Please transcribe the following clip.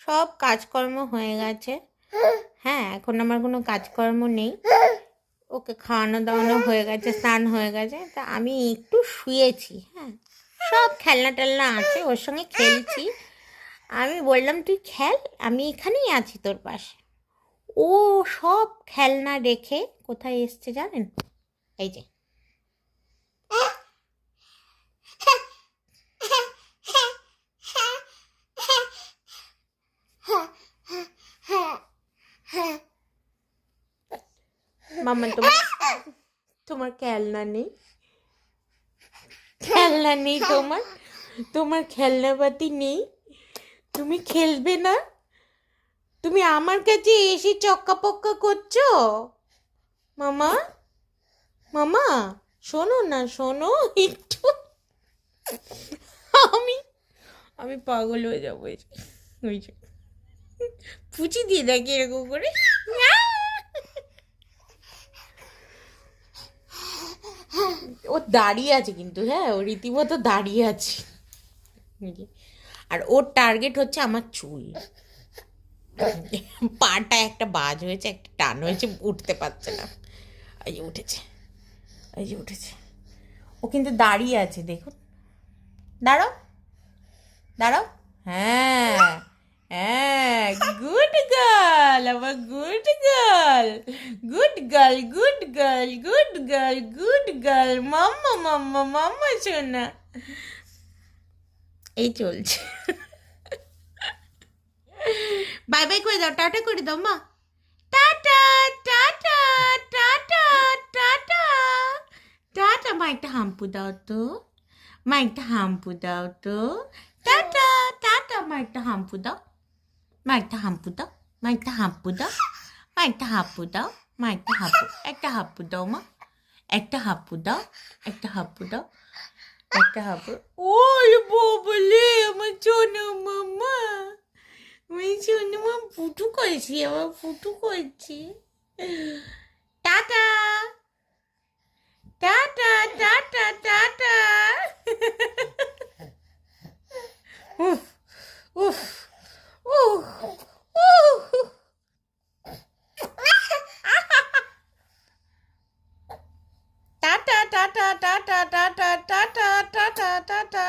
সব কাজকর্ম হয়ে গেছে। হ্যাঁ, এখন আমার কোনো কাজকর্ম নেই। ওকে খাওয়ানো দাওয়ানো হয়ে গেছে, স্নান হয়ে গেছে, তা আমি একটু শুয়েছি। হ্যাঁ, সব খেলনা টেলনা আছে, ওর সঙ্গে খেলছি। আমি বললাম তুই খেল, আমি এখানেই আছি তোর পাশে। ও সব খেলনা রেখে কোথায় এসছে জানেন? এই যে মামা, তোমার তোমার খেলনা নেই? খেলনা নেই তোমার? তোমার খেলনাপাতি নেই? তুমি খেলবে না? তুমি আমার কাছে এসে চক্কা পক্কা করছো? মামা, মামা, শোনো না, শোনো একটু। আমি আমি পাগল হয়ে যাবো। ওই যে পুচি দিয়ে দেখি এরকম করে। ও দাঁড়িয়ে আছে কিন্তু, হ্যাঁ, ও রীতিমতো দাঁড়িয়ে আছে। আর ওর টার্গেট হচ্ছে আমার চুল। পাটা একটা বাজ হয়েছে, একটা টান হয়েছে, উঠতে পারছে না। এই যে উঠেছে, এই যে উঠেছে। ও কিন্তু দাঁড়িয়ে আছে, দেখুন। দাঁড়াও, দাঁড়াও। হ্যাঁ, হ্যাঁ, গুড গার্ল, আমার good girl, good girl, good girl, good girl, good girl, মাম্মা মাম্মা মাম্মা সোনা। এই চলছে। বাই বাই করে দাও, টাটা করে দাও মা। Tata, tata, tata, tata, tata. মা একটা হাম্পু দাও তো, মা একটা হাম্পু দাও তো। Tata, tata. মা একটা হাম্পু দাও, মা একটা হাম্পু দাও, মা একটা হাম্পু দাও, মা একটা হাঁপু দাও, মা একটা হাঁপু, একটা হাঁপু দাও মা, একটা হাঁপু দাও, একটা হাঁপু দাও, একটা হাঁপু। ওই বাবলে, আমার সোনা মামা, আমি সোনা মা ফুটু করেছি, আমার ফুটু করছি। Tata, tata, tata, tata. উফ, উফ, উফ, উফ। Tata, tata, tata, tata, tata, tata, tata.